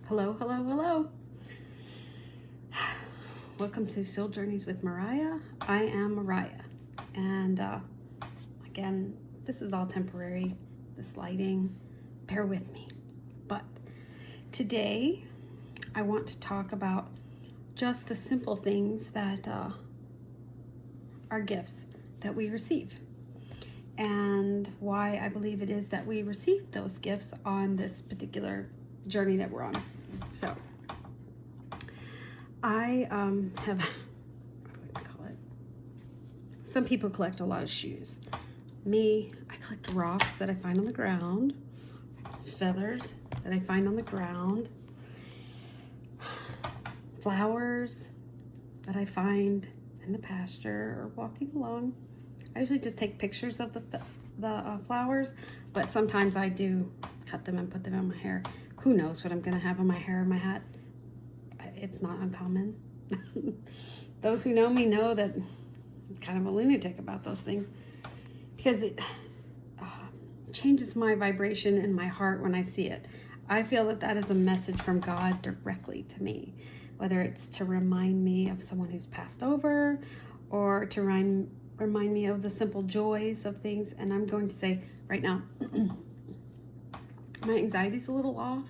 Hello, hello, hello. Welcome to Soul Journeys with Mariah. I am Mariah. And again, this is all temporary, this lighting. Bear with me. But today, I want to talk about just the simple things that are gifts that we receive. And why I believe it is that we receive those gifts on this particular journey that we're on. So, I have, what do I call it? Some people collect a lot of shoes. Me, I collect rocks that I find on the ground, feathers that I find on the ground, flowers that I find in the pasture or walking along. I usually just take pictures of the flowers, but sometimes I do cut them and put them in my hair. Who knows what I'm going to have in my hair or my hat? It's not uncommon. Those who know me know that I'm kind of a lunatic about those things because it changes my vibration in my heart when I see it. I feel that that is a message from God directly to me, whether it's to remind me of someone who's passed over or to remind me of the simple joys of things. And I'm going to say right now, my anxiety's a little off.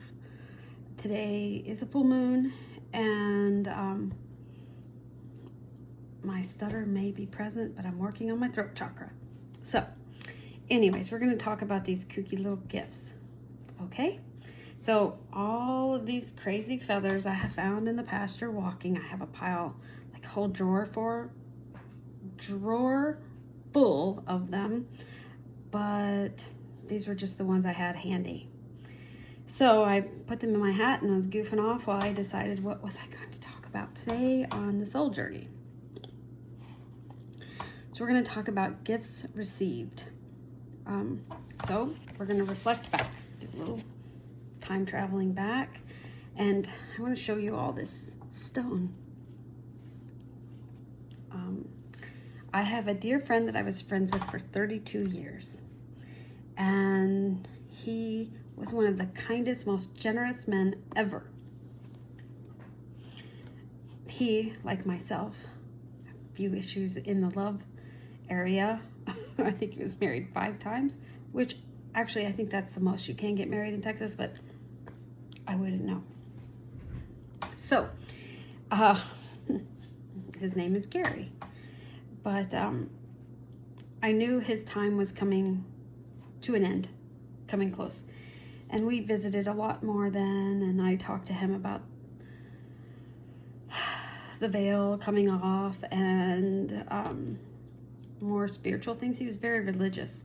Today is a full moon, and my stutter may be present, but I'm working on my throat chakra. So anyways, we're going to talk about these kooky little gifts. Okay? So all of these crazy feathers I have found in the pasture walking. I have a pile, like a whole drawer full of them, but these were just the ones I had handy. So I put them in my hat and I was goofing off while I decided what was I going to talk about today on the soul journey. So we're going to talk about gifts received. So we're going to reflect back, do a little time traveling back, and I want to show you all this stone. I have a dear friend that I was friends with for 32 years, and he was one of the kindest, most generous men ever. He, like myself, had a few issues in the love area. I think he was married 5 times, which actually I think that's the most you can get married in Texas, but I wouldn't know. So, his name is Gary. But I knew his time was coming to an end, coming close. And we visited a lot more then, and I talked to him about the veil coming off and more spiritual things. He was very religious.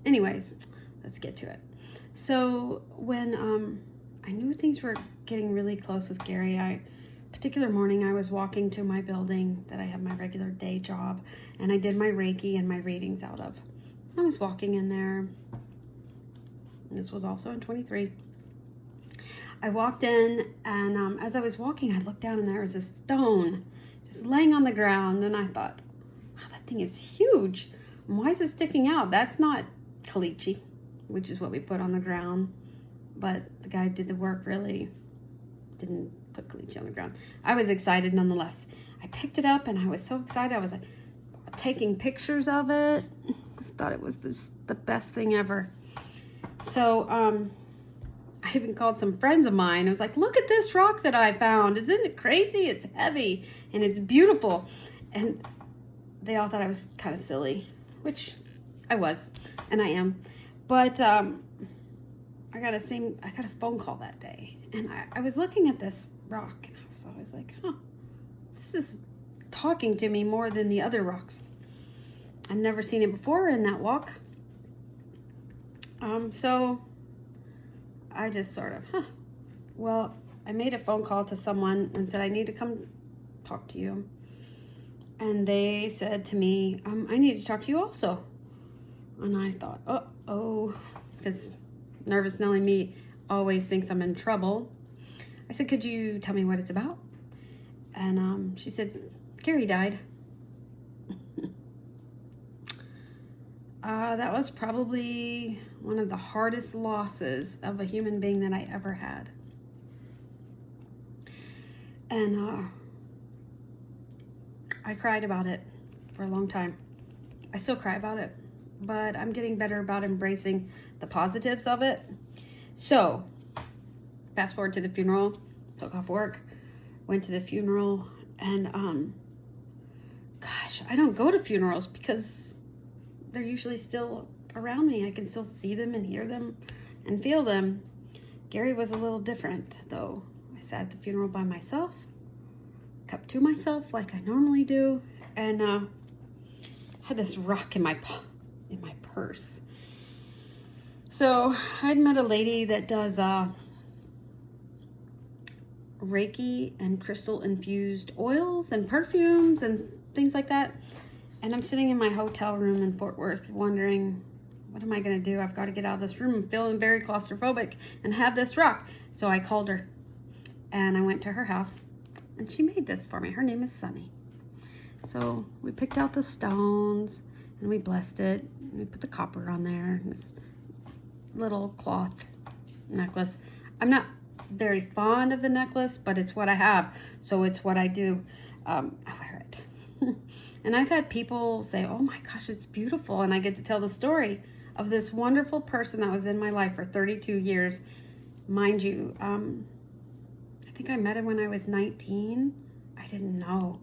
Anyways, let's get to it. So when I knew things were getting really close with Gary, particular morning I was walking to my building that I have my regular day job, and I did my Reiki and my readings out of. I was walking in there. This was also in 23. I walked in, and as I was walking, I looked down, and there was a stone just laying on the ground, and I thought, wow, that thing is huge. Why is it sticking out? That's not caliche, which is what we put on the ground, but the guy did the work, really didn't put caliche on the ground. I was excited nonetheless. I picked it up, and I was so excited. I was like taking pictures of it. I thought it was the best thing ever. So I even called some friends of mine. I was like, look at this rock that I found. Isn't it crazy? It's heavy and it's beautiful. And they all thought I was kind of silly, which I was, and I am. But I got a phone call that day, and I was looking at this rock, and I was always like, this is talking to me more than the other rocks. I'd never seen it before in that walk. So I just sort of, well, I made a phone call to someone and said, I need to come talk to you. And they said to me, I need to talk to you also. And I thought, oh, because nervous Nelly me always thinks I'm in trouble. I said, could you tell me what it's about? And she said, Gary died. That was probably one of the hardest losses of a human being that I ever had. And I cried about it for a long time. I still cry about it, but I'm getting better about embracing the positives of it. So, fast forward to the funeral, took off work, went to the funeral, and gosh, I don't go to funerals because they're usually still around me. I can still see them and hear them and feel them. Gary was a little different, though. I sat at the funeral by myself, kept to myself like I normally do, and had this rock in my purse. So I'd met a lady that does Reiki and crystal infused oils and perfumes and things like that. And I'm sitting in my hotel room in Fort Worth wondering, what am I going to do? I've got to get out of this room. I'm feeling very claustrophobic and have this rock. So I called her and I went to her house and she made this for me. Her name is Sunny. So we picked out the stones and we blessed it. And we put the copper on there. This little cloth necklace. I'm not very fond of the necklace, but it's what I have. So it's what I do. I wear it. And I've had people say, oh my gosh, it's beautiful. And I get to tell the story of this wonderful person that was in my life for 32 years. Mind you, I think I met him when I was 19. I didn't know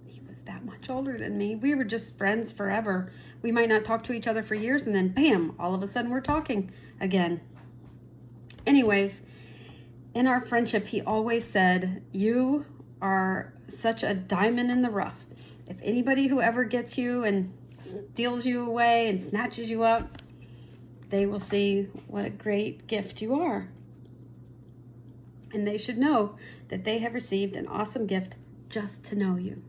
he was that much older than me. We were just friends forever. We might not talk to each other for years, and then bam, all of a sudden we're talking again. Anyways, in our friendship, he always said, you are such a diamond in the rough. If anybody who ever gets you and steals you away and snatches you up, they will see what a great gift you are. And they should know that they have received an awesome gift just to know you.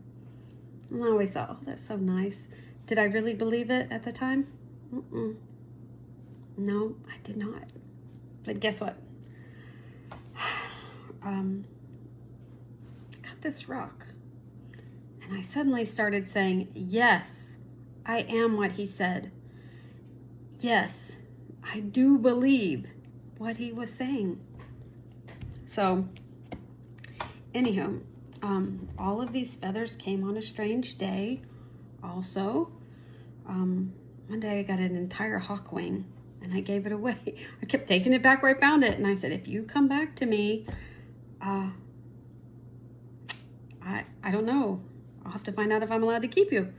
And I always thought, oh, that's so nice. Did I really believe it at the time? No, I did not. But guess what? I got this rock. And I suddenly started saying, yes, I am what he said. Yes, I do believe what he was saying. So, anywho, all of these feathers came on a strange day also. One day I got an entire hawk wing and I gave it away. I kept taking it back where I found it. And I said, if you come back to me, I don't know. I'll have to find out if I'm allowed to keep you.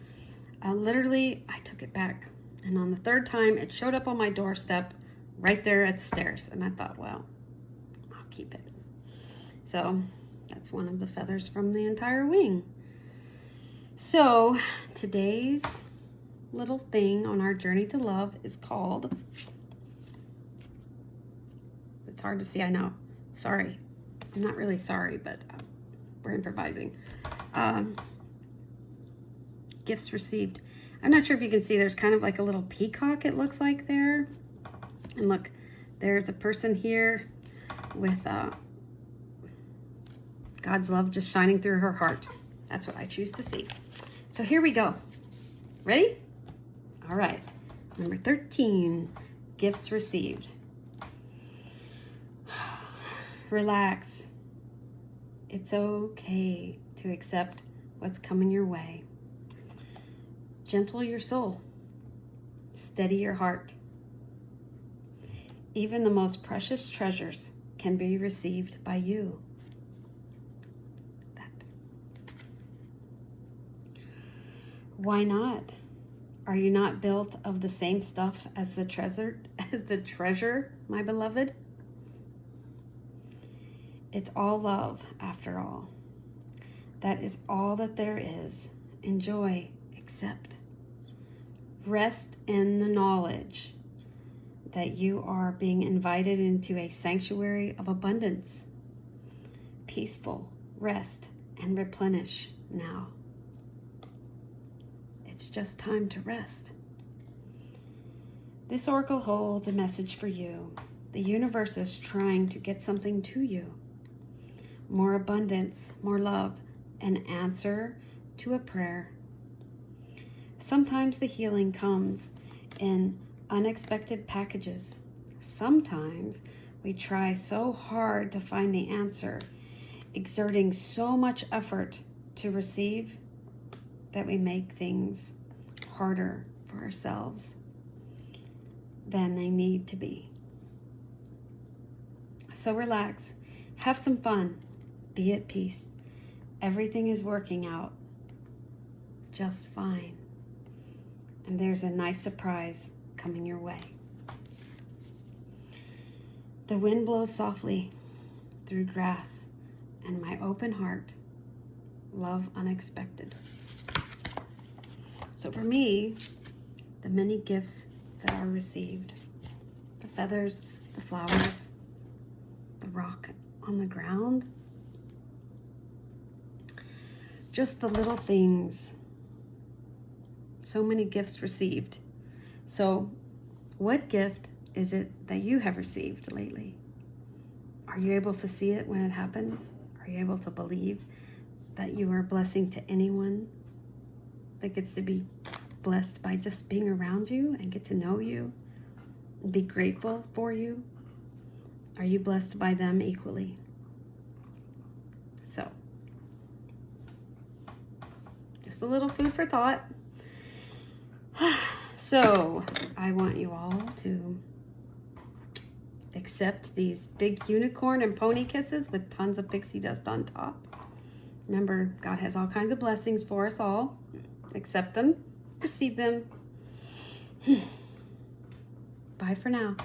Literally, I took it back. And on the third time, it showed up on my doorstep right there at the stairs. And I thought, well, I'll keep it. So that's one of the feathers from the entire wing. So today's little thing on our journey to love is called, it's hard to see, I know. Sorry. I'm not really sorry, but we're improvising. Gifts received. I'm not sure if you can see, there's kind of like a little peacock, it looks like there. And look, there's a person here with God's love just shining through her heart. That's what I choose to see. So here we go. Ready? All right. Number 13, gifts received. Relax. It's okay to accept what's coming your way. Gentle your soul. Steady your heart. Even the most precious treasures can be received by you. That. Why not? Are you not built of the same stuff as the treasure, my beloved? It's all love, after all. That is all that there is. Enjoy, accept. Rest in the knowledge that you are being invited into a sanctuary of abundance. Peaceful, rest, and replenish now. It's just time to rest. This oracle holds a message for you. The universe is trying to get something to you. More abundance, more love, an answer to a prayer. Sometimes the healing comes in unexpected packages. Sometimes we try so hard to find the answer, exerting so much effort to receive, that we make things harder for ourselves than they need to be. So relax, have some fun, be at peace. Everything is working out just fine. And there's a nice surprise coming your way. The wind blows softly through grass, and my open heart, love unexpected. So for me, the many gifts that are received, the feathers, the flowers, the rock on the ground, just the little things. So many gifts received. So what gift is it that you have received lately? Are you able to see it when it happens? Are you able to believe that you are a blessing to anyone that gets to be blessed by just being around you and get to know you and be grateful for you? Are you blessed by them equally? So, just a little food for thought. So, I want you all to accept these big unicorn and pony kisses with tons of pixie dust on top. Remember, God has all kinds of blessings for us all. Accept them, receive them. Bye for now.